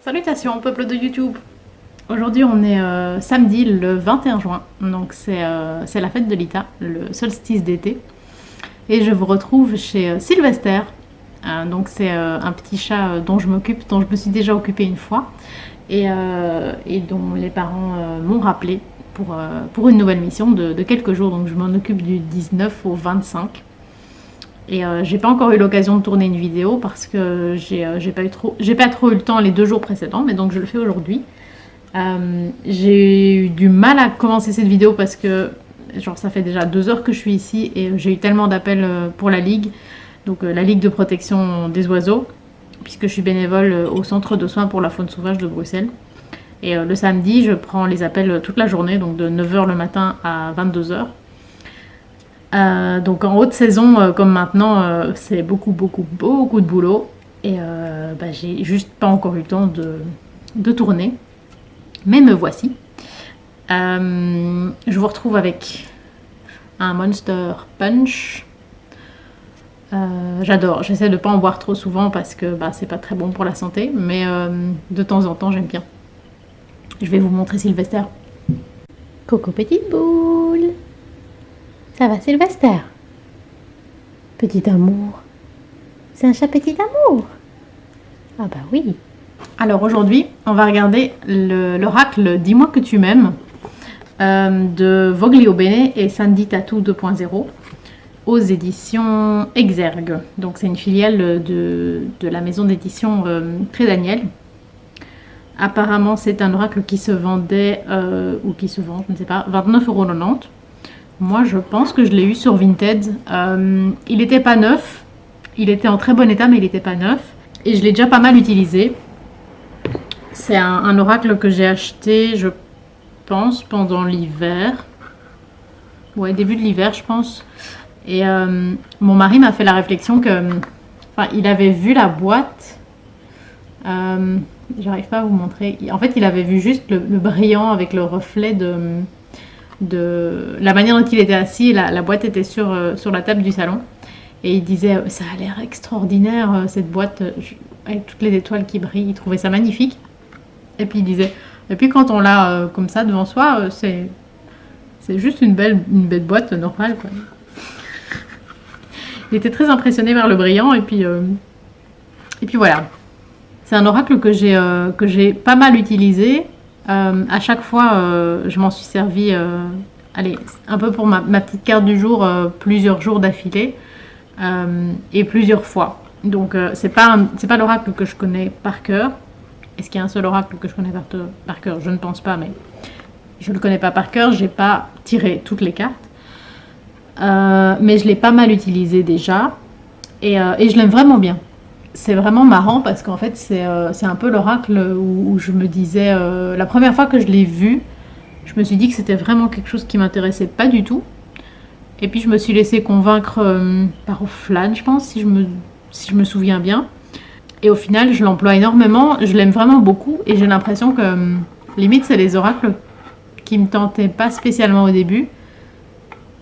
Salutations peuple de YouTube. Aujourd'hui on est samedi le 21 juin, donc c'est la fête de l'Ita, le solstice d'été. Et je vous retrouve chez Sylvester. Donc c'est un petit chat dont je m'occupe, dont je me suis déjà occupée une fois. Et dont les parents m'ont rappelé pour une nouvelle mission de quelques jours. Donc je m'en occupe du 19 au 25. Et j'ai pas encore eu l'occasion de tourner une vidéo parce que j'ai pas trop eu le temps les 2 jours précédents, mais donc je le fais aujourd'hui. J'ai eu du mal à commencer cette vidéo parce que genre ça fait déjà 2 heures que je suis ici et j'ai eu tellement d'appels pour la Ligue, donc la Ligue de protection des oiseaux, puisque je suis bénévole au centre de soins pour la faune sauvage de Bruxelles. Et le samedi, je prends les appels toute la journée, donc de 9h le matin à 22h. Donc en haute saison, comme maintenant, c'est beaucoup de boulot. Et j'ai juste pas encore eu le temps de tourner. Mais me voici. Je vous retrouve avec un Monster Punch. J'adore. J'essaie de pas en boire trop souvent parce que c'est pas très bon pour la santé. Mais de temps en temps, j'aime bien. Je vais vous montrer Sylvester. Coucou petite boule. Ça va Sylvester? Petit amour. C'est un chat petit amour. Ah bah oui. Alors aujourd'hui, on va regarder l'oracle Dis-moi que tu m'aimes de Voglio Bene et Sandy Tattoo 2.0 aux éditions Exergue. Donc c'est une filiale de la maison d'édition Très Daniel. Apparemment c'est un oracle qui se vendait, ou qui se vend, je ne sais pas, 29,90 €. Moi, je pense que je l'ai eu sur Vinted. Il n'était pas neuf. Il était en très bon état, mais il n'était pas neuf. Et je l'ai déjà pas mal utilisé. C'est un oracle que j'ai acheté, je pense, pendant l'hiver. Ouais, début de l'hiver, je pense. Et mon mari m'a fait la réflexion que... Enfin, il avait vu la boîte. J'arrive pas à vous montrer. En fait, il avait vu juste le brillant avec le reflet de la manière dont il était assis. La boîte était sur la table du salon et il disait ça a l'air extraordinaire cette boîte avec toutes les étoiles qui brillent. Il trouvait ça magnifique et puis il disait et puis quand on l'a comme ça devant soi, c'est juste une belle boîte normale quoi. Il était très impressionné par le brillant et puis voilà. C'est un oracle que j'ai pas mal utilisé. À chaque fois, je m'en suis servi, allez, un peu pour ma petite carte du jour, plusieurs jours d'affilée et plusieurs fois. Donc, c'est pas l'oracle que je connais par cœur. Est-ce qu'il y a un seul oracle que je connais par cœur? Je ne pense pas, mais je le connais pas par cœur. J'ai pas tiré toutes les cartes, mais je l'ai pas mal utilisé déjà et je l'aime vraiment bien. C'est vraiment marrant parce qu'en fait c'est un peu l'oracle où je me disais la première fois que je l'ai vu, je me suis dit que c'était vraiment quelque chose qui m'intéressait pas du tout et puis je me suis laissée convaincre par Flan, je pense, si je me souviens bien, et au final je l'emploie énormément, je l'aime vraiment beaucoup et j'ai l'impression que limite c'est les oracles qui me tentaient pas spécialement au début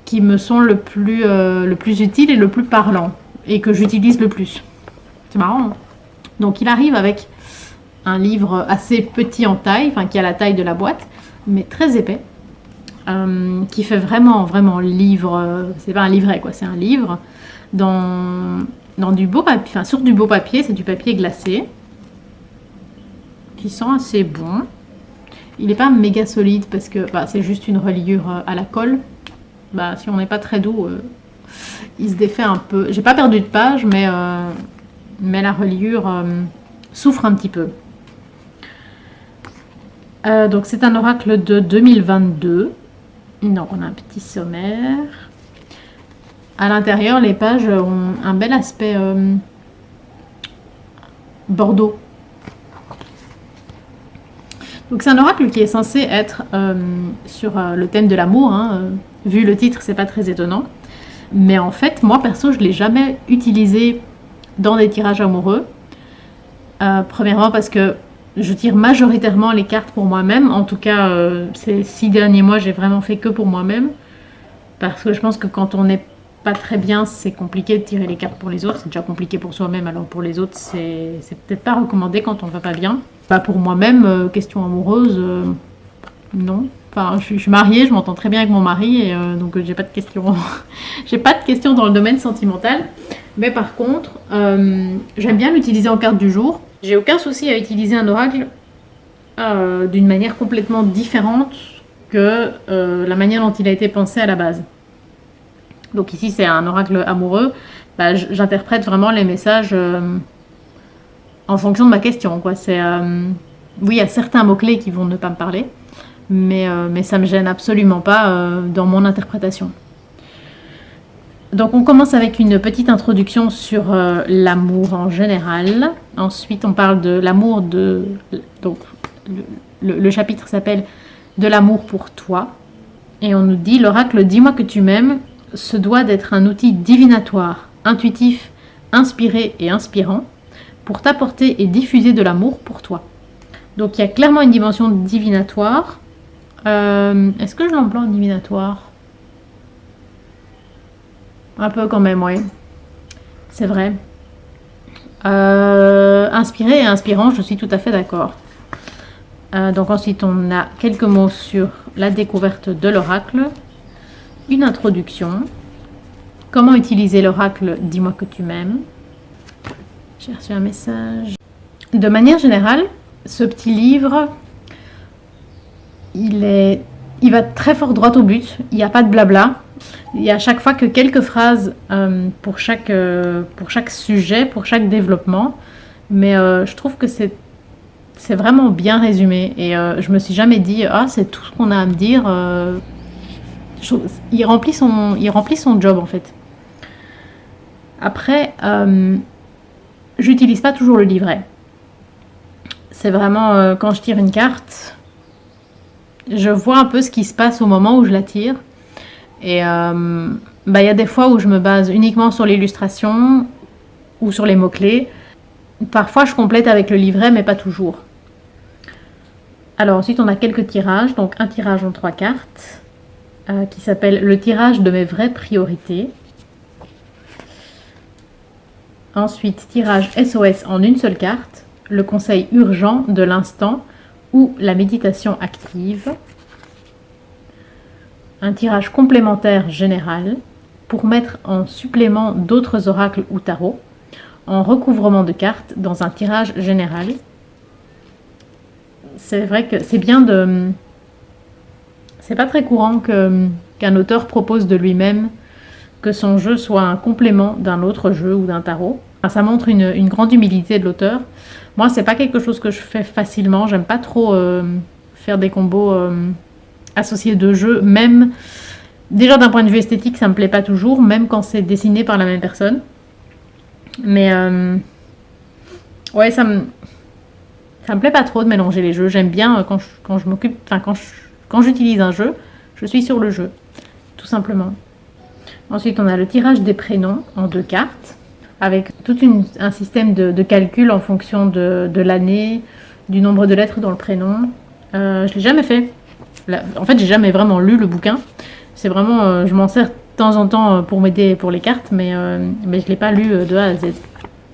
qui me sont le plus utile et le plus parlant et que j'utilise le plus. C'est marrant. Hein. Donc il arrive avec un livre assez petit en taille, enfin qui a la taille de la boîte, mais très épais, qui fait vraiment livre. C'est pas un livret quoi, c'est un livre dans du beau papier, enfin sur du beau papier, c'est du papier glacé, qui sent assez bon. Il n'est pas méga solide parce que c'est juste une reliure à la colle. Si on n'est pas très doux, il se défait un peu. J'ai pas perdu de page, mais la reliure souffre un petit peu. Donc c'est un oracle de 2022. Donc on a un petit sommaire. À l'intérieur, les pages ont un bel aspect bordeaux. Donc c'est un oracle qui est censé être sur le thème de l'amour. Hein. Vu le titre, c'est pas très étonnant. Mais en fait, moi perso, je l'ai jamais utilisé dans des tirages amoureux. Premièrement parce que je tire majoritairement les cartes pour moi-même. En tout cas, ces 6 derniers mois, j'ai vraiment fait que pour moi-même. Parce que je pense que quand on n'est pas très bien, c'est compliqué de tirer les cartes pour les autres. C'est déjà compliqué pour soi-même, alors pour les autres, c'est peut-être pas recommandé quand on va pas bien. Bah pour moi-même, question amoureuse, non. Enfin, je suis mariée, je m'entends très bien avec mon mari, et donc j'ai pas de questions. J'ai pas de questions dans le domaine sentimental. Mais par contre, j'aime bien l'utiliser en carte du jour. J'ai aucun souci à utiliser un oracle d'une manière complètement différente que la manière dont il a été pensé à la base. Donc ici, c'est un oracle amoureux. Bah, j'interprète vraiment les messages en fonction de ma question, quoi. Oui, il y a certains mots-clés qui vont ne pas me parler, mais ça me gêne absolument pas dans mon interprétation. Donc on commence avec une petite introduction sur l'amour en général. Ensuite, on parle de l'amour de... Donc, le chapitre s'appelle « De l'amour pour toi ». Et on nous dit « L'oracle Dis-moi que tu m'aimes se doit d'être un outil divinatoire, intuitif, inspiré et inspirant pour t'apporter et diffuser de l'amour pour toi. » Donc il y a clairement une dimension divinatoire. Est-ce que je l'emploie en divinatoire? Un peu quand même, oui. C'est vrai. Inspiré et inspirant, je suis tout à fait d'accord. Donc ensuite, on a quelques mots sur la découverte de l'oracle, une introduction, comment utiliser l'oracle Dis-moi que tu m'aimes. J'ai reçu un message. De manière générale, ce petit livre, il va très fort droit au but, il n'y a pas de blabla. Il y a à chaque fois que quelques phrases pour chaque sujet, pour chaque développement, mais je trouve que c'est vraiment bien résumé, et je me suis jamais dit « Ah, c'est tout ce qu'on a à me dire ». Il remplit son job en fait. Après, j'utilise pas toujours le livret. C'est vraiment quand je tire une carte, je vois un peu ce qui se passe au moment où je la tire. Et y a des fois où je me base uniquement sur l'illustration ou sur les mots-clés. Parfois, je complète avec le livret, mais pas toujours. Alors ensuite, on a quelques tirages. Donc un tirage en 3 cartes qui s'appelle « Le tirage de mes vraies priorités ». Ensuite, tirage SOS en une seule carte, le conseil urgent de l'instant ou la méditation active. Un tirage complémentaire général pour mettre en supplément d'autres oracles ou tarots, en recouvrement de cartes dans un tirage général. C'est vrai que c'est bien de... C'est pas très courant qu'un auteur propose de lui-même que son jeu soit un complément d'un autre jeu ou d'un tarot. Enfin, ça montre une grande humilité de l'auteur. Moi, c'est pas quelque chose que je fais facilement. J'aime pas trop faire des combos associés de jeux. Même, déjà d'un point de vue esthétique, ça me plaît pas toujours, même quand c'est dessiné par la même personne. Mais ouais, ça me plaît pas trop de mélanger les jeux. J'aime bien quand je m'occupe, enfin quand j'utilise un jeu, je suis sur le jeu, tout simplement. Ensuite, on a le tirage des prénoms en 2 cartes, avec tout un système de calcul en fonction de l'année, du nombre de lettres dans le prénom. Je l'ai jamais fait. En fait, j'ai jamais vraiment lu le bouquin. C'est vraiment, je m'en sers de temps en temps pour m'aider pour les cartes, mais je l'ai pas lu de A à Z.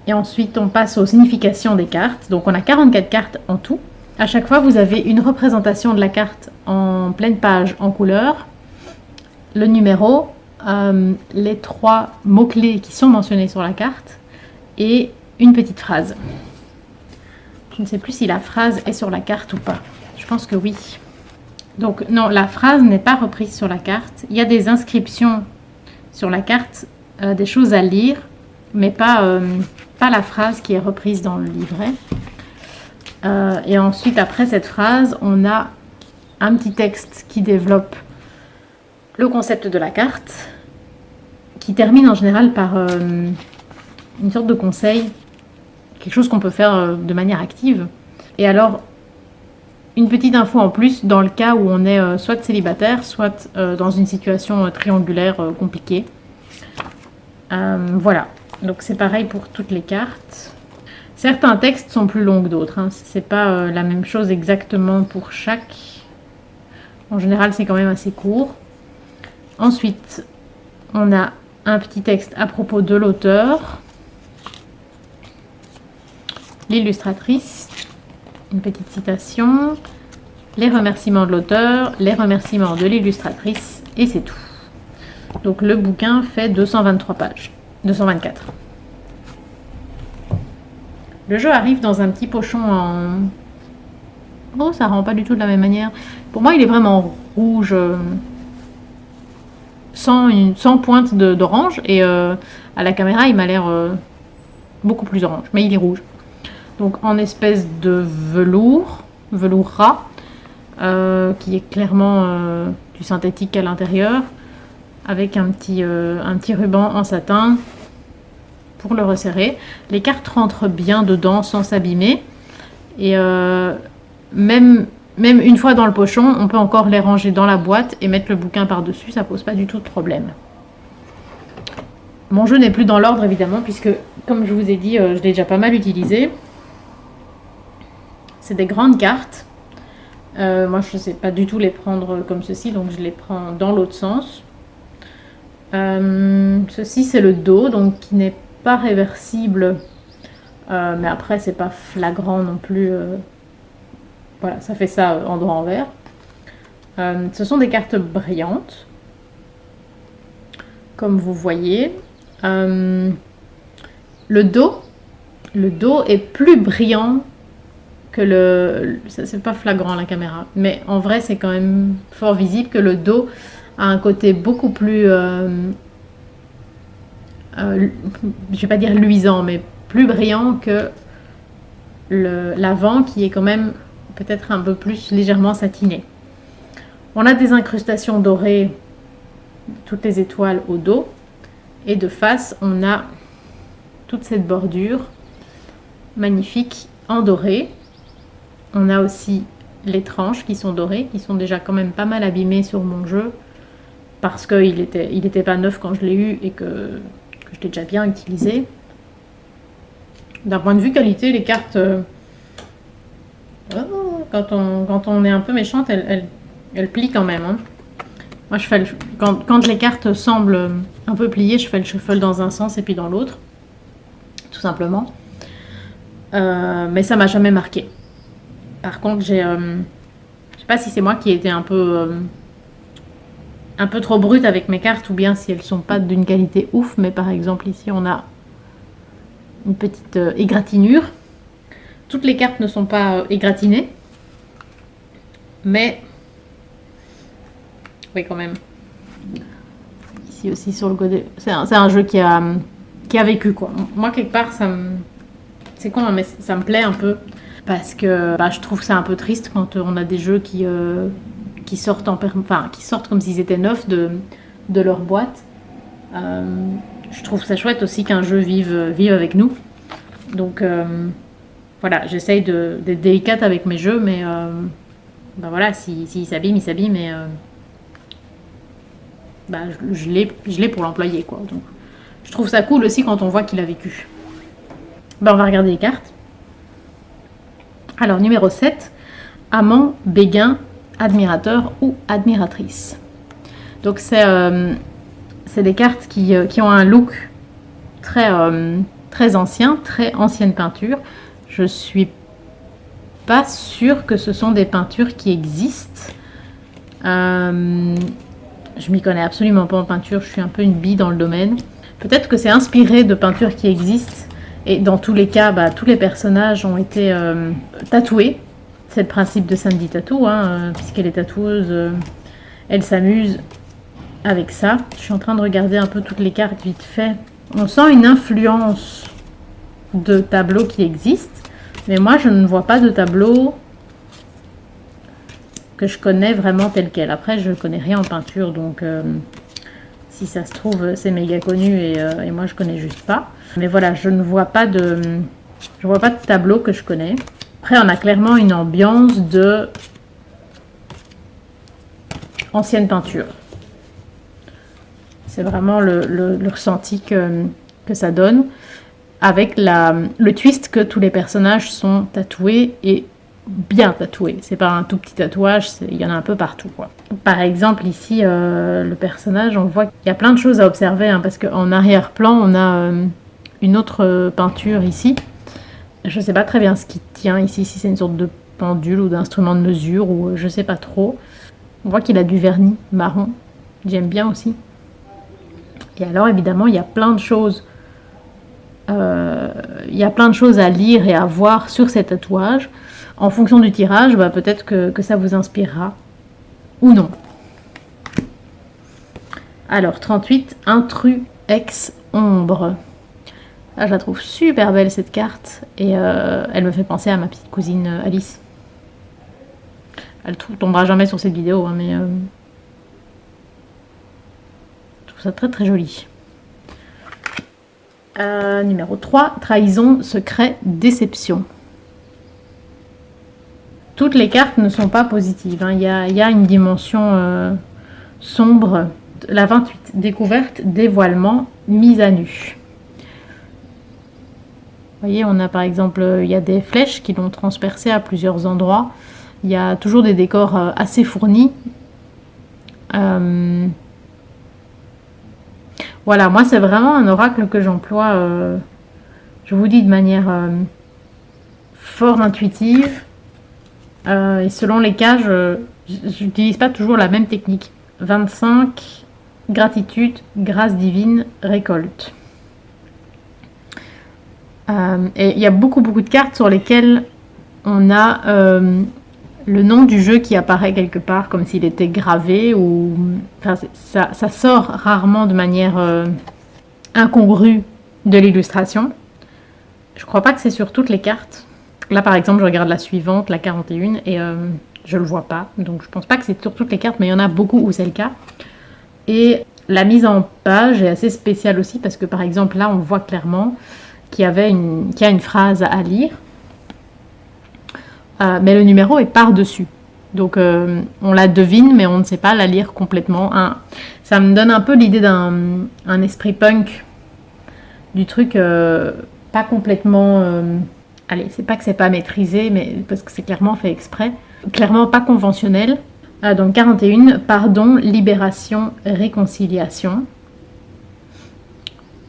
Et ensuite, on passe aux significations des cartes. Donc, on a 44 cartes en tout. À chaque fois, vous avez une représentation de la carte en pleine page en couleur, le numéro, les 3 mots-clés qui sont mentionnés sur la carte et une petite phrase. Je ne sais plus si la phrase est sur la carte ou pas. Je pense que oui. Donc non, la phrase n'est pas reprise sur la carte. Il y a des inscriptions sur la carte, des choses à lire, mais pas la phrase qui est reprise dans le livret. Et ensuite, après cette phrase, on a un petit texte qui développe le concept de la carte, qui termine en général par une sorte de conseil, quelque chose qu'on peut faire de manière active. Et alors, une petite info en plus dans le cas où on est soit célibataire, soit dans une situation triangulaire compliquée. Voilà, donc c'est pareil pour toutes les cartes. Certains textes sont plus longs que d'autres, hein. C'est pas la même chose exactement pour chaque. En général, c'est quand même assez court. Ensuite, on a un petit texte à propos de l'auteur, l'illustratrice, une petite citation, les remerciements de l'auteur, les remerciements de l'illustratrice, et c'est tout. Donc le bouquin fait 223 pages, 224. Le jeu arrive dans un petit pochon en... Oh, ça rend pas du tout de la même manière. Pour moi, il est vraiment rouge, sans pointe d'orange, et à la caméra, il m'a l'air beaucoup plus orange, mais il est rouge. Donc en espèce de velours ras, qui est clairement du synthétique à l'intérieur, avec un petit ruban en satin pour le resserrer. Les cartes rentrent bien dedans sans s'abîmer, et même une fois dans le pochon, on peut encore les ranger dans la boîte et mettre le bouquin par-dessus, ça pose pas du tout de problème. Mon jeu n'est plus dans l'ordre évidemment, puisque comme je vous ai dit, je l'ai déjà pas mal utilisé. C'est des grandes cartes. Moi je ne sais pas du tout les prendre comme ceci, donc je les prends dans l'autre sens. Ceci c'est le dos, donc qui n'est pas réversible, mais après c'est pas flagrant non plus. Voilà, ça fait ça endroit envers. Ce sont des cartes brillantes, comme vous voyez. Le dos est plus brillant que le... C'est pas flagrant à la caméra, mais en vrai c'est quand même fort visible que le dos a un côté beaucoup plus... je vais pas dire luisant, mais plus brillant que l'avant qui est quand même peut-être un peu plus légèrement satiné. On a des incrustations dorées, toutes les étoiles au dos, et de face on a toute cette bordure magnifique en doré. On a aussi les tranches qui sont dorées, qui sont déjà quand même pas mal abîmées sur mon jeu, parce qu'il était pas neuf quand je l'ai eu et que je l'ai déjà bien utilisé. D'un point de vue qualité, les cartes... quand on est un peu méchante, elle plie quand même. Hein. Moi, quand les cartes semblent un peu pliées, je fais le shuffle dans un sens et puis dans l'autre, tout simplement. Mais ça m'a jamais marqué. Par contre, je sais pas si c'est moi qui ai été un peu trop brute avec mes cartes, ou bien si elles sont pas d'une qualité ouf. Mais par exemple, ici, on a une petite égratignure. Toutes les cartes ne sont pas égratignées, mais oui, quand même. Ici aussi sur le côté, c'est un jeu qui a vécu quoi. Moi quelque part c'est con, mais ça me plaît un peu parce que je trouve que c'est un peu triste quand on a des jeux qui sortent qui sortent comme s'ils étaient neufs de leur boîte. Je trouve ça chouette aussi qu'un jeu vive avec nous. Donc voilà, j'essaye d'être délicate avec mes jeux, mais voilà, s'il s'abîme, il s'abîme, mais je l'ai pour l'employer, quoi. Donc, je trouve ça cool aussi quand on voit qu'il a vécu. On va regarder les cartes. Alors, numéro 7, amant, béguin, admirateur ou admiratrice. Donc, c'est des cartes qui ont un look très ancien, très ancienne peinture. Je suis pas sûre que ce sont des peintures qui existent. Je m'y connais absolument pas en peinture, je suis un peu une bille dans le domaine. Peut-être que c'est inspiré de peintures qui existent, et dans tous les cas, tous les personnages ont été tatoués. C'est le principe de Sandy Tattoo, puisqu'elle est tatoueuse, elle s'amuse avec ça. Je suis en train de regarder un peu toutes les cartes vite fait. On sent une influence de tableaux qui existent, mais moi je ne vois pas de tableau que je connais vraiment tel quel. Après, je connais rien en peinture, donc si ça se trouve, c'est méga connu et moi je connais juste pas. Mais voilà, je ne vois pas de tableau que je connais. Après, on a clairement une ambiance de ancienne peinture. C'est vraiment le ressenti que ça donne, avec le twist que tous les personnages sont tatoués et bien tatoué. C'est pas un tout petit tatouage, il y en a un peu partout, quoi. Par exemple, ici, le personnage, on voit qu'il y a plein de choses à observer, parce qu'en arrière-plan, on a une autre peinture ici. Je sais pas très bien ce qui tient ici, si c'est une sorte de pendule ou d'instrument de mesure ou je sais pas trop. On voit qu'il a du vernis marron. J'aime bien aussi. Et alors évidemment, il y a plein de choses. Il y a plein de choses à lire et à voir sur ces tatouages. En fonction du tirage, bah, peut-être que ça vous inspirera ou non. Alors 38, intrus ex ombre. Là, je la trouve super belle cette carte et elle me fait penser à ma petite cousine Alice. Elle tombera jamais sur cette vidéo, hein, mais je trouve ça très très joli. Numéro 3, trahison, secret, déception. Toutes les cartes ne sont pas positives, hein. Il y a une dimension sombre. La 28, découverte, dévoilement, mise à nu. Vous voyez, on a par exemple, il y a des flèches qui l'ont transpercé à plusieurs endroits. Il y a toujours des décors assez fournis. Voilà, moi c'est vraiment un oracle que j'emploie, je vous dis de manière fort intuitive. Et selon les cas, je n'utilise pas toujours la même technique. 25, gratitude, grâce divine, récolte. Et il y a beaucoup de cartes sur lesquelles on a le nom du jeu qui apparaît quelque part comme s'il était gravé ou enfin, ça sort rarement de manière incongrue de l'illustration. Je crois pas que c'est sur toutes les cartes. Là par exemple je regarde la suivante, la 41 et je le vois pas, donc je pense pas que c'est sur toutes les cartes, mais il y en a beaucoup où c'est le cas. Et la mise en page est assez spéciale aussi parce que par exemple là on voit clairement qu'il y a une phrase à lire. Mais le numéro est par-dessus. Donc on la devine, mais on ne sait pas la lire complètement. Ça me donne un peu l'idée d'un esprit punk, du truc pas complètement... allez, c'est pas que c'est pas maîtrisé, mais parce que c'est clairement fait exprès. Clairement pas conventionnel. Donc 41, pardon, libération, réconciliation.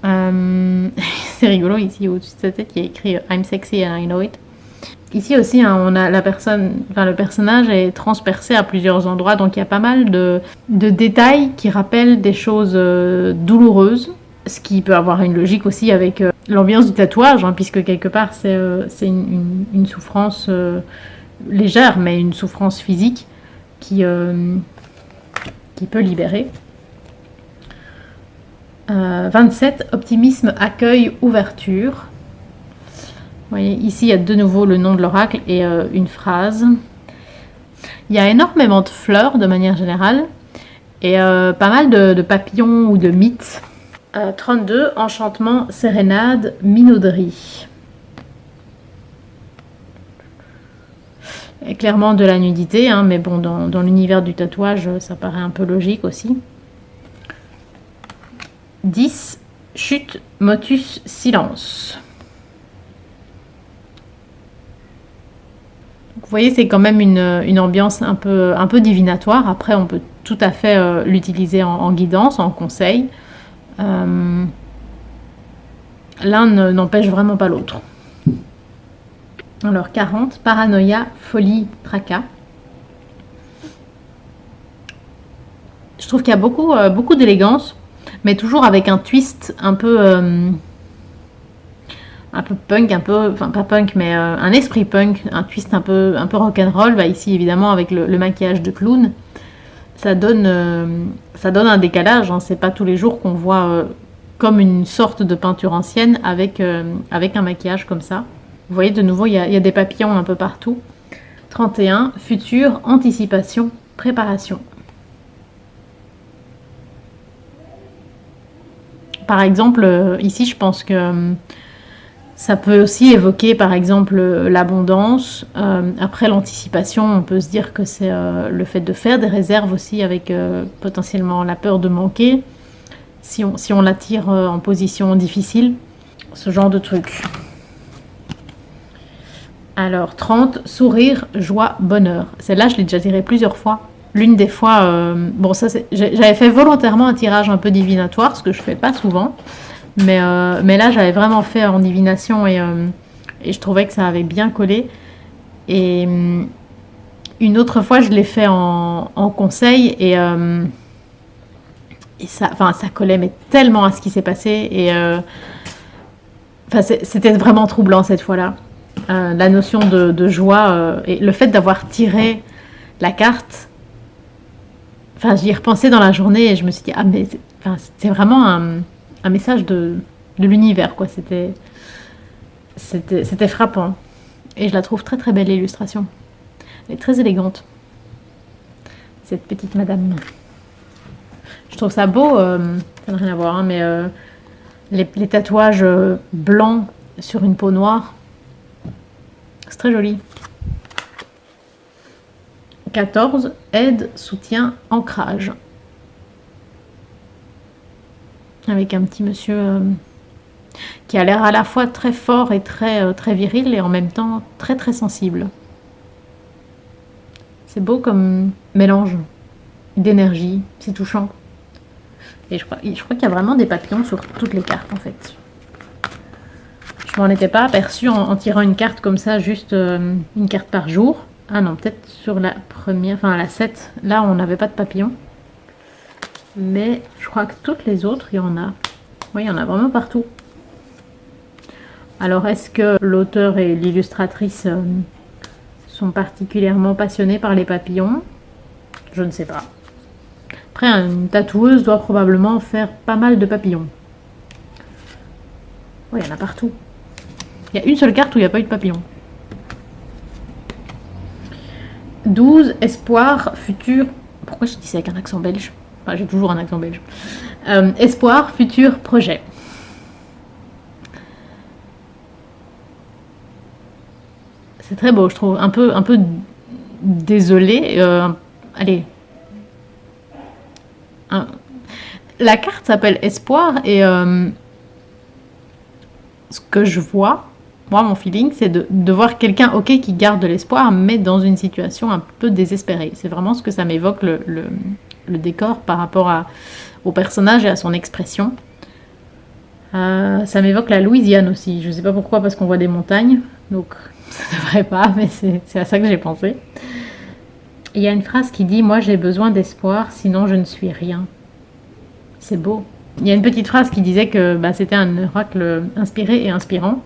C'est rigolo, ici au-dessus de sa tête, il y a écrit « I'm sexy and I know it ». Ici aussi, hein, on a le personnage est transpercé à plusieurs endroits, donc il y a pas mal de détails qui rappellent des choses douloureuses, ce qui peut avoir une logique aussi avec l'ambiance du tatouage, hein, puisque quelque part c'est une souffrance légère, mais une souffrance physique qui peut libérer. 27, optimisme, accueil, ouverture. Vous voyez, ici, il y a de nouveau le nom de l'oracle et une phrase. Il y a énormément de fleurs de manière générale et pas mal de papillons ou de mythes. 32, enchantement, sérénade, minauderie. Et clairement de la nudité, hein, mais bon, dans l'univers du tatouage, ça paraît un peu logique aussi. 10, chute, motus, silence. Vous voyez, c'est quand même une ambiance un peu divinatoire. Après, on peut tout à fait l'utiliser en guidance, en conseil. L'un n'empêche vraiment pas l'autre. Alors, 40, paranoïa, folie, tracas. Je trouve qu'il y a beaucoup d'élégance, mais toujours avec un twist un peu punk, enfin pas punk, mais un esprit punk, un twist un peu rock'n'roll. Bah, ici, évidemment, avec le maquillage de clown, ça donne un décalage. Hein. C'est pas tous les jours qu'on voit comme une sorte de peinture ancienne avec un maquillage comme ça. Vous voyez, de nouveau, il y a des papillons un peu partout. 31, futur, anticipation, préparation. Par exemple, ici, je pense que ça peut aussi évoquer, par exemple, l'abondance. Après l'anticipation, on peut se dire que c'est le fait de faire des réserves aussi avec potentiellement la peur de manquer, si on l'attire en position difficile, ce genre de truc. Alors, 30, sourire, joie, bonheur. Celle-là, je l'ai déjà tirée plusieurs fois. L'une des fois, j'avais fait volontairement un tirage un peu divinatoire, ce que je fais pas souvent. Mais là, j'avais vraiment fait en divination et je trouvais que ça avait bien collé. Et une autre fois, je l'ai fait en conseil et ça, enfin, ça collait mais tellement à ce qui s'est passé. Et enfin, c'était vraiment troublant cette fois-là. La notion de joie et le fait d'avoir tiré la carte. Enfin, j'y ai repensé dans la journée et je me suis dit, ah, mais enfin, c'était vraiment un message de l'univers, quoi. C'était frappant. Et je la trouve très très belle, l'illustration. Elle est très élégante, cette petite madame. Je trouve ça beau, ça n'a rien à voir, hein, mais les tatouages blancs sur une peau noire, c'est très joli. 14, aide, soutien, ancrage. Avec un petit monsieur qui a l'air à la fois très fort et très viril et en même temps très très sensible. C'est beau comme mélange d'énergie, c'est touchant. Et je crois qu'il y a vraiment des papillons sur toutes les cartes en fait. Je m'en étais pas aperçue en tirant une carte comme ça, juste une carte par jour. Ah non, peut-être sur la première, enfin la 7, là on n'avait pas de papillons. Mais je crois que toutes les autres, il y en a. Oui, il y en a vraiment partout. Alors est-ce que l'auteur et l'illustratrice sont particulièrement passionnés par les papillons? Je ne sais pas. Après, une tatoueuse doit probablement faire pas mal de papillons. Oui, il y en a partout. Il y a une seule carte où il n'y a pas eu de papillon. 12, espoir, futur... Pourquoi je dis ça avec un accent belge? Enfin, j'ai toujours un accent belge. Espoir, futur, projet. C'est très beau, je trouve. Un peu désolé. Allez. La carte s'appelle Espoir et ce que je vois, moi, mon feeling, c'est de voir quelqu'un, ok, qui garde de l'espoir, mais dans une situation un peu désespérée. C'est vraiment ce que ça m'évoque, le décor par rapport au personnage et à son expression. Ça m'évoque la Louisiane aussi. Je ne sais pas pourquoi, parce qu'on voit des montagnes, donc ça ne devrait pas, mais c'est à ça que j'ai pensé. Il y a une phrase qui dit « Moi, j'ai besoin d'espoir, sinon je ne suis rien ». C'est beau. Il y a une petite phrase qui disait que c'était un oracle inspiré et inspirant.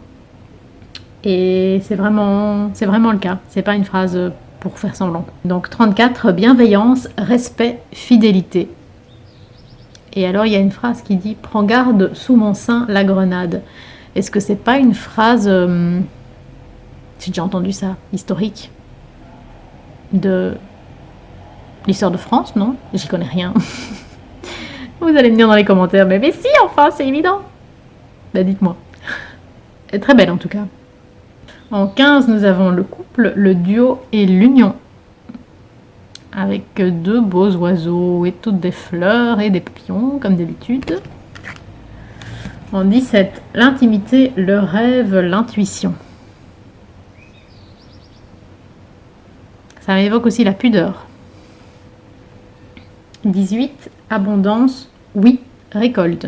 Et c'est vraiment le cas. C'est pas une phrase pour faire semblant. Donc 34, bienveillance, respect, fidélité. Et alors il y a une phrase qui dit « Prends garde sous mon sein la grenade ». Est-ce que c'est pas une phrase, j'ai déjà entendu ça, historique, de l'histoire de France, non? J'y connais rien. Vous allez me dire dans les commentaires, mais si, enfin, c'est évident. Dites-moi. Elle est très belle en tout cas. En 15, nous avons le couple, le duo et l'union. Avec deux beaux oiseaux et toutes des fleurs et des papillons, comme d'habitude. En 17, l'intimité, le rêve, l'intuition. Ça m'évoque aussi la pudeur. 18, abondance, oui, récolte.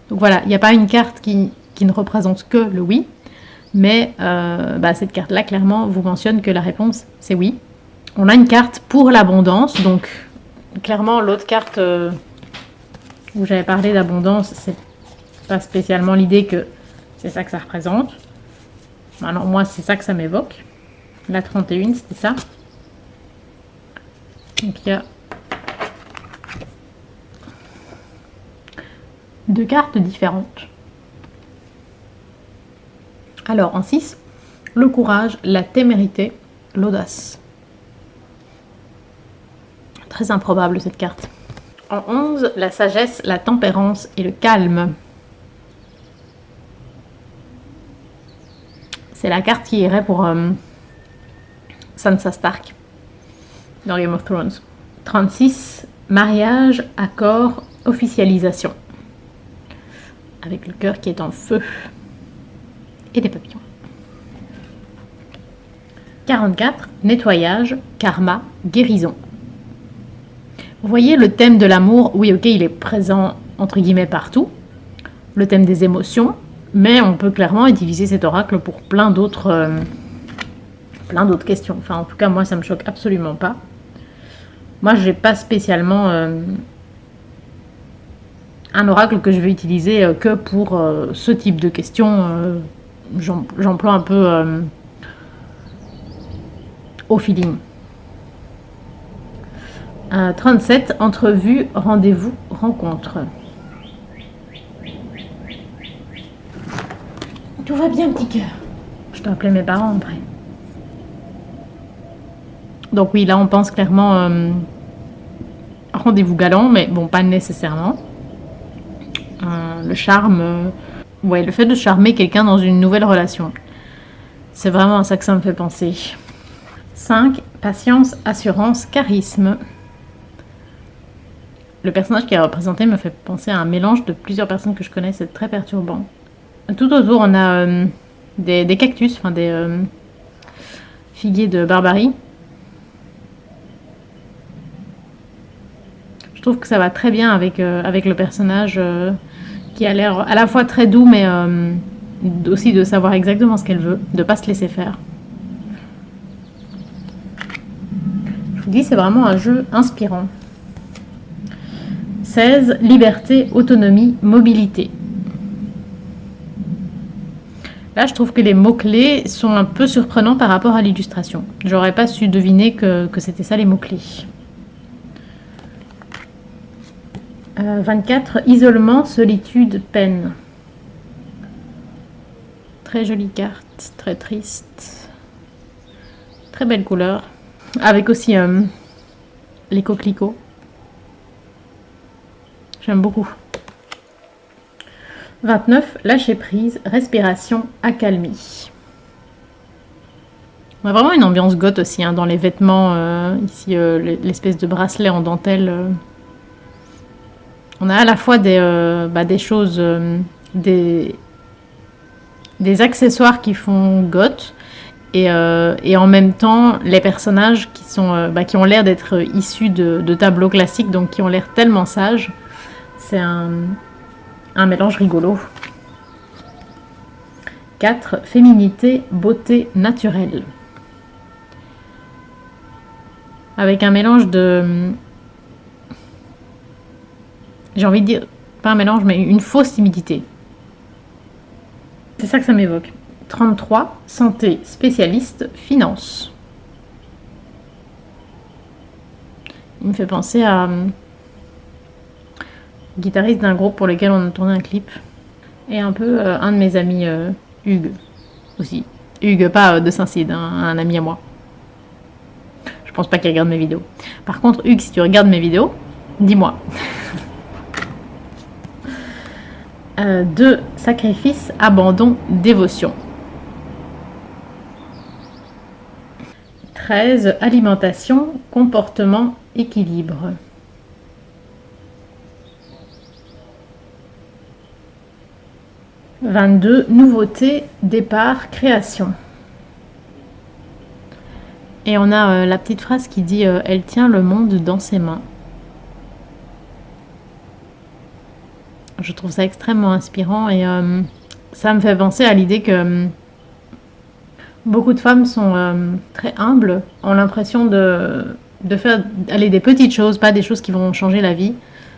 Donc voilà, il n'y a pas une carte qui ne représente que le oui, mais cette carte-là, clairement, vous mentionne que la réponse, c'est oui. On a une carte pour l'abondance, donc clairement, l'autre carte où j'avais parlé d'abondance, c'est pas spécialement l'idée que c'est ça que ça représente. Alors moi, c'est ça que ça m'évoque. La 31, c'était ça. Donc il y a deux cartes différentes. Alors en 6, le courage, la témérité, l'audace. Très improbable cette carte. En 11, la sagesse, la tempérance et le calme. C'est la carte qui irait pour Sansa Stark dans Game of Thrones. 36, mariage, accord, officialisation. Avec le cœur qui est en feu. Et des papillons. 44, nettoyage, karma, guérison. Vous voyez le thème de l'amour, oui ok, il est présent entre guillemets partout. Le thème des émotions, mais on peut clairement utiliser cet oracle pour plein d'autres plein d'autres questions. Enfin, en tout cas, moi, ça me choque absolument pas. Moi, j'ai pas spécialement un oracle que je vais utiliser que pour ce type de questions. J'emploie un peu au feeling. 37, entrevue, rendez-vous, rencontre. Tout va bien, petit cœur. Je dois appeler mes parents après. Donc oui, là on pense clairement rendez-vous galant, mais bon, pas nécessairement. Le charme, ouais, le fait de charmer quelqu'un dans une nouvelle relation. C'est vraiment à ça que ça me fait penser. 5, patience, assurance, charisme. Le personnage qui est représenté me fait penser à un mélange de plusieurs personnes que je connais, c'est très perturbant. Tout autour, on a des cactus, enfin des figuiers de barbarie. Je trouve que ça va très bien avec le personnage qui a l'air à la fois très doux, mais aussi de savoir exactement ce qu'elle veut, de ne pas se laisser faire. Je vous dis, c'est vraiment un jeu inspirant. 16, liberté, autonomie, mobilité. Là, je trouve que les mots-clés sont un peu surprenants par rapport à l'illustration. J'aurais pas su deviner que c'était ça les mots-clés. 24, isolement, solitude, peine. Très jolie carte, très triste. Très belle couleur. Avec aussi les coquelicots. J'aime beaucoup. 29, lâcher prise, respiration, accalmie. On a vraiment une ambiance goth aussi dans les vêtements. Ici, l'espèce de bracelet en dentelle. On a à la fois des choses, des accessoires qui font goth, et en même temps les personnages qui ont l'air d'être issus de tableaux classiques, donc qui ont l'air tellement sages. C'est un mélange rigolo. 4, féminité, beauté naturelle. Avec un mélange de... J'ai envie de dire, pas un mélange, mais une fausse timidité. C'est ça que ça m'évoque. 33, santé, spécialiste, finance. Il me fait penser à guitariste d'un groupe pour lequel on a tourné un clip. Et un peu un de mes amis, Hugues, aussi. Hugues, pas de Saint-Cide, un ami à moi. Je pense pas qu'il regarde mes vidéos. Par contre, Hugues, si tu regardes mes vidéos, dis-moi. 2, sacrifice, abandon, dévotion. 13, alimentation, comportement, équilibre. 22, nouveauté, départ, création. Et on a la petite phrase qui dit elle tient le monde dans ses mains. Je trouve ça extrêmement inspirant et ça me fait penser à l'idée que beaucoup de femmes sont très humbles, ont l'impression de faire aller des petites choses, pas des choses qui vont changer la vie,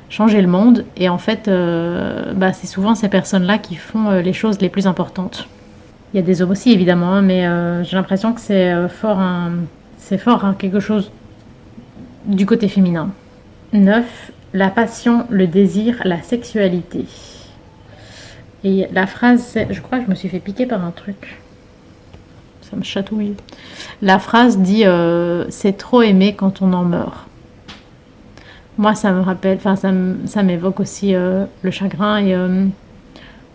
changer le monde. Et en fait, c'est souvent ces personnes-là qui font les choses les plus importantes. Il y a des hommes aussi, évidemment, mais j'ai l'impression que c'est fort quelque chose du côté féminin. 9, la passion, le désir, la sexualité. Et la phrase, c'est... Je crois que je me suis fait piquer par un truc. Ça me chatouille. La phrase dit c'est trop aimer quand on en meurt. Moi, ça me rappelle, ça m'évoque aussi le chagrin et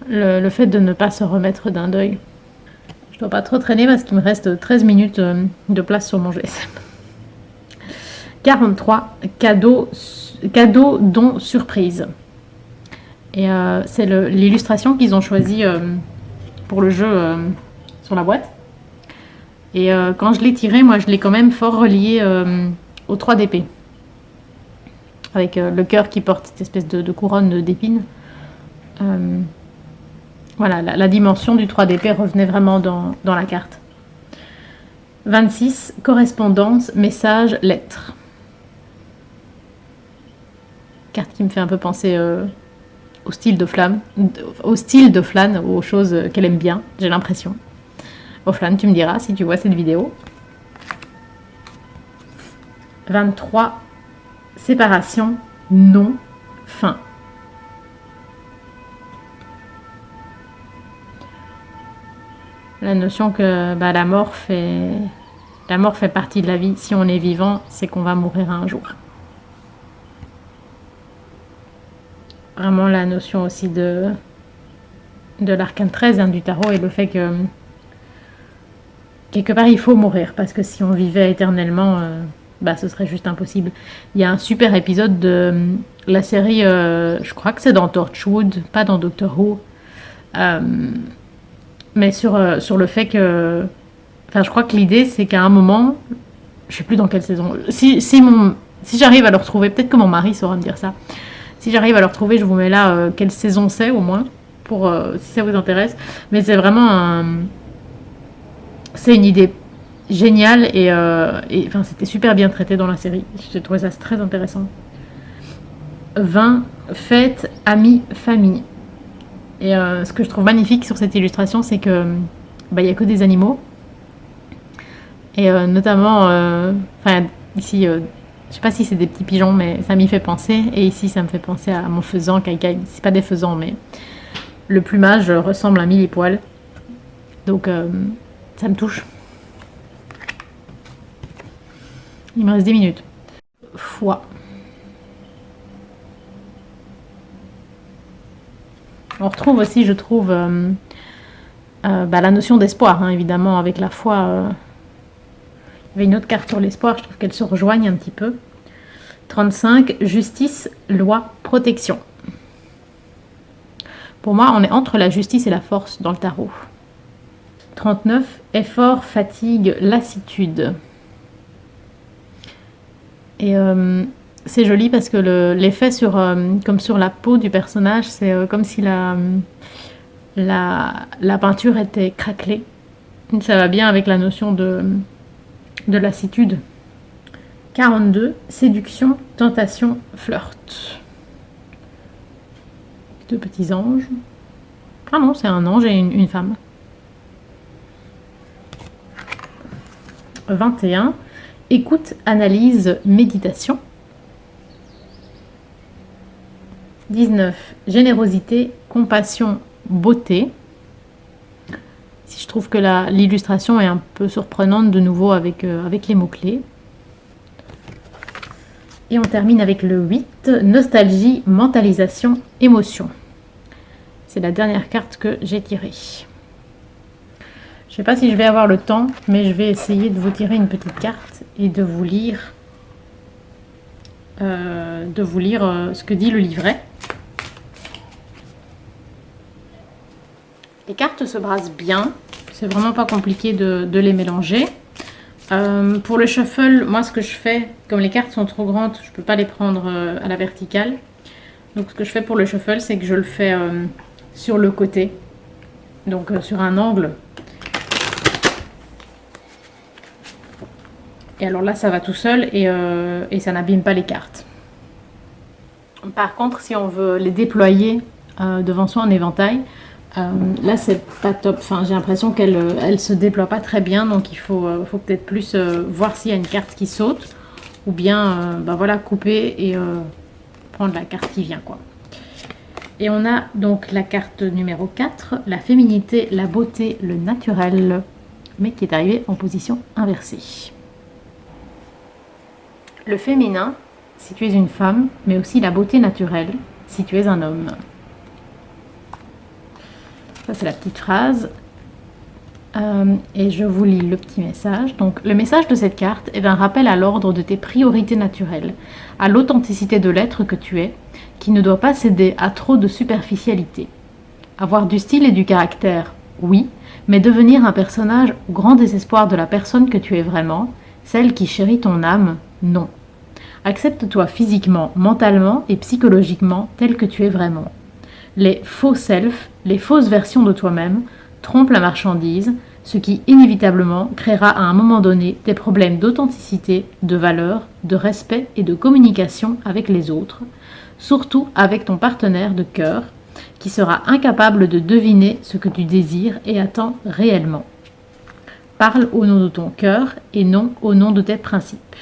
le fait de ne pas se remettre d'un deuil. Je dois pas trop traîner parce qu'il me reste 13 minutes de place sur mon GSM. 43, cadeau, don, surprise. Et c'est l'illustration qu'ils ont choisie pour le jeu sur la boîte. Et quand je l'ai tiré, moi je l'ai quand même fort relié au 3 d'épée. Avec le cœur qui porte cette espèce de couronne d'épines. Voilà, la dimension du 3 d'épée revenait vraiment dans la carte. 26, correspondance, message, lettre. Carte qui me fait un peu penser au style de Flamme, aux choses qu'elle aime bien, j'ai l'impression. Au Flamme, tu me diras si tu vois cette vidéo. 23, séparation, non, fin. La notion que la mort fait partie de la vie. Si on est vivant, c'est qu'on va mourir un jour. Vraiment la notion aussi de l'arcane 13 du tarot et le fait que quelque part il faut mourir parce que si on vivait éternellement, ce serait juste impossible. Il y a un super épisode de la série, je crois que c'est dans Torchwood, pas dans Doctor Who, mais sur le fait que, je crois que l'idée c'est qu'à un moment, je sais plus dans quelle saison, si j'arrive à le retrouver, peut-être que mon mari saura me dire ça. Si j'arrive à le retrouver, je vous mets là quelle saison c'est au moins, pour si ça vous intéresse. Mais c'est vraiment c'est une idée géniale et c'était super bien traité dans la série. J'ai trouvé ça très intéressant. 20, fête, amis, famille. Et ce que je trouve magnifique sur cette illustration, c'est que il n'y a que des animaux. Et notamment, ici... je sais pas si c'est des petits pigeons, mais ça m'y fait penser. Et ici, ça me fait penser à mon faisan, Kai. C'est pas des faisans, mais le plumage ressemble à mille-poil. Donc, ça me touche. Il me reste 10 minutes. Foi. On retrouve aussi, je trouve, la notion d'espoir, évidemment, avec la foi. Il y avait une autre carte sur l'espoir, je trouve qu'elles se rejoignent un petit peu. 35, justice, loi, protection. Pour moi, on est entre la justice et la force dans le tarot. 39, effort, fatigue, lassitude. Et c'est joli parce que l'effet comme sur la peau du personnage, c'est comme si la peinture était craquelée. Ça va bien avec la notion de lassitude. 42, séduction, tentation, flirt. Deux petits anges. Ah non, c'est un ange et une femme. 21, écoute, analyse, méditation. 19, générosité, compassion, beauté. Si je trouve que l'illustration est un peu surprenante de nouveau avec les mots-clés. Et on termine avec le 8, nostalgie, mentalisation, émotion. C'est la dernière carte que j'ai tirée. Je ne sais pas si je vais avoir le temps, mais je vais essayer de vous tirer une petite carte et de vous lire, ce que dit le livret. Les cartes se brassent bien, c'est vraiment pas compliqué de les mélanger. Pour le shuffle, moi ce que je fais, comme les cartes sont trop grandes, je ne peux pas les prendre à la verticale. Donc ce que je fais pour le shuffle, c'est que je le fais sur le côté, donc sur un angle. Et alors là, ça va tout seul et ça n'abîme pas les cartes. Par contre, si on veut les déployer devant soi en éventail, là c'est pas top. J'ai l'impression qu'elle se déploie pas très bien, donc il faut peut-être plus voir s'il y a une carte qui saute ou bien couper et prendre la carte qui vient, quoi. Et on a donc la carte numéro 4, la féminité, la beauté, le naturel, mais qui est arrivée en position inversée. Le féminin, si tu es une femme, mais aussi la beauté naturelle, si tu es un homme. Ça, c'est la petite phrase. Et je vous lis le petit message. Donc, le message de cette carte est un rappel à l'ordre de tes priorités naturelles, à l'authenticité de l'être que tu es, qui ne doit pas céder à trop de superficialité. Avoir du style et du caractère, oui, mais devenir un personnage au grand désespoir de la personne que tu es vraiment, celle qui chérit ton âme, non. Accepte-toi physiquement, mentalement et psychologiquement tel que tu es vraiment. Les faux self, les fausses versions de toi-même, trompent la marchandise, ce qui inévitablement créera à un moment donné des problèmes d'authenticité, de valeur, de respect et de communication avec les autres, surtout avec ton partenaire de cœur, qui sera incapable de deviner ce que tu désires et attends réellement. Parle au nom de ton cœur et non au nom de tes principes.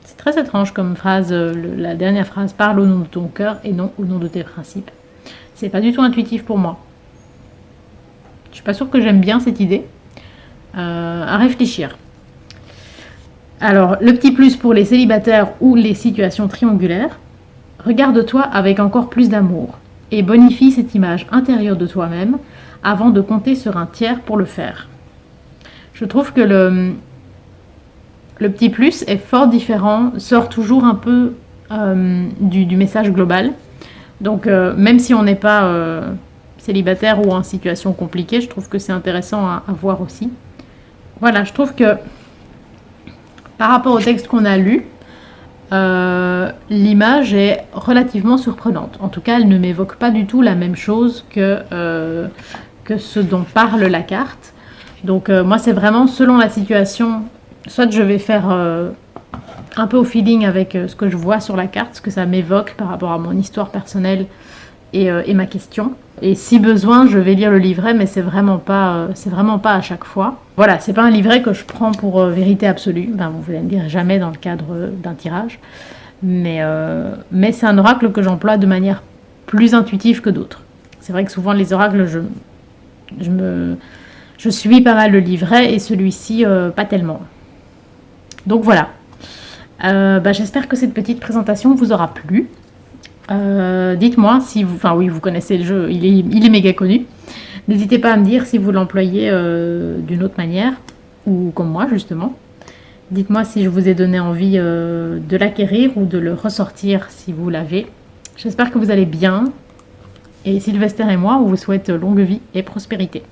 C'est très étrange comme phrase, la dernière phrase, parle au nom de ton cœur et non au nom de tes principes. C'est pas du tout intuitif pour moi. Je suis pas sûre que j'aime bien cette idée. À réfléchir. Alors, le petit plus pour les célibataires ou les situations triangulaires, regarde-toi avec encore plus d'amour et bonifie cette image intérieure de toi-même avant de compter sur un tiers pour le faire. Je trouve que le petit plus est fort différent, sort toujours un peu du message global. Donc, même si on n'est pas célibataire ou en situation compliquée, je trouve que c'est intéressant à voir aussi. Voilà, je trouve que par rapport au texte qu'on a lu, l'image est relativement surprenante. En tout cas, elle ne m'évoque pas du tout la même chose que ce dont parle la carte. Donc moi, c'est vraiment selon la situation, soit je vais faire un peu au feeling avec ce que je vois sur la carte, ce que ça m'évoque par rapport à mon histoire personnelle et ma question. Et si besoin, je vais lire le livret, mais c'est vraiment pas à chaque fois. Voilà, c'est pas un livret que je prends pour vérité absolue. Ben, vous allez me dire jamais dans le cadre d'un tirage. Mais c'est un oracle que j'emploie de manière plus intuitive que d'autres. C'est vrai que souvent les oracles, je suis pas mal le livret et celui-ci pas tellement. Donc voilà. J'espère que cette petite présentation vous aura plu. Dites-moi si vous... Enfin oui, vous connaissez le jeu, il est méga connu. N'hésitez pas à me dire si vous l'employez d'une autre manière, ou comme moi justement. Dites-moi si je vous ai donné envie de l'acquérir ou de le ressortir si vous l'avez. J'espère que vous allez bien. Et Sylvester et moi, on vous souhaite longue vie et prospérité.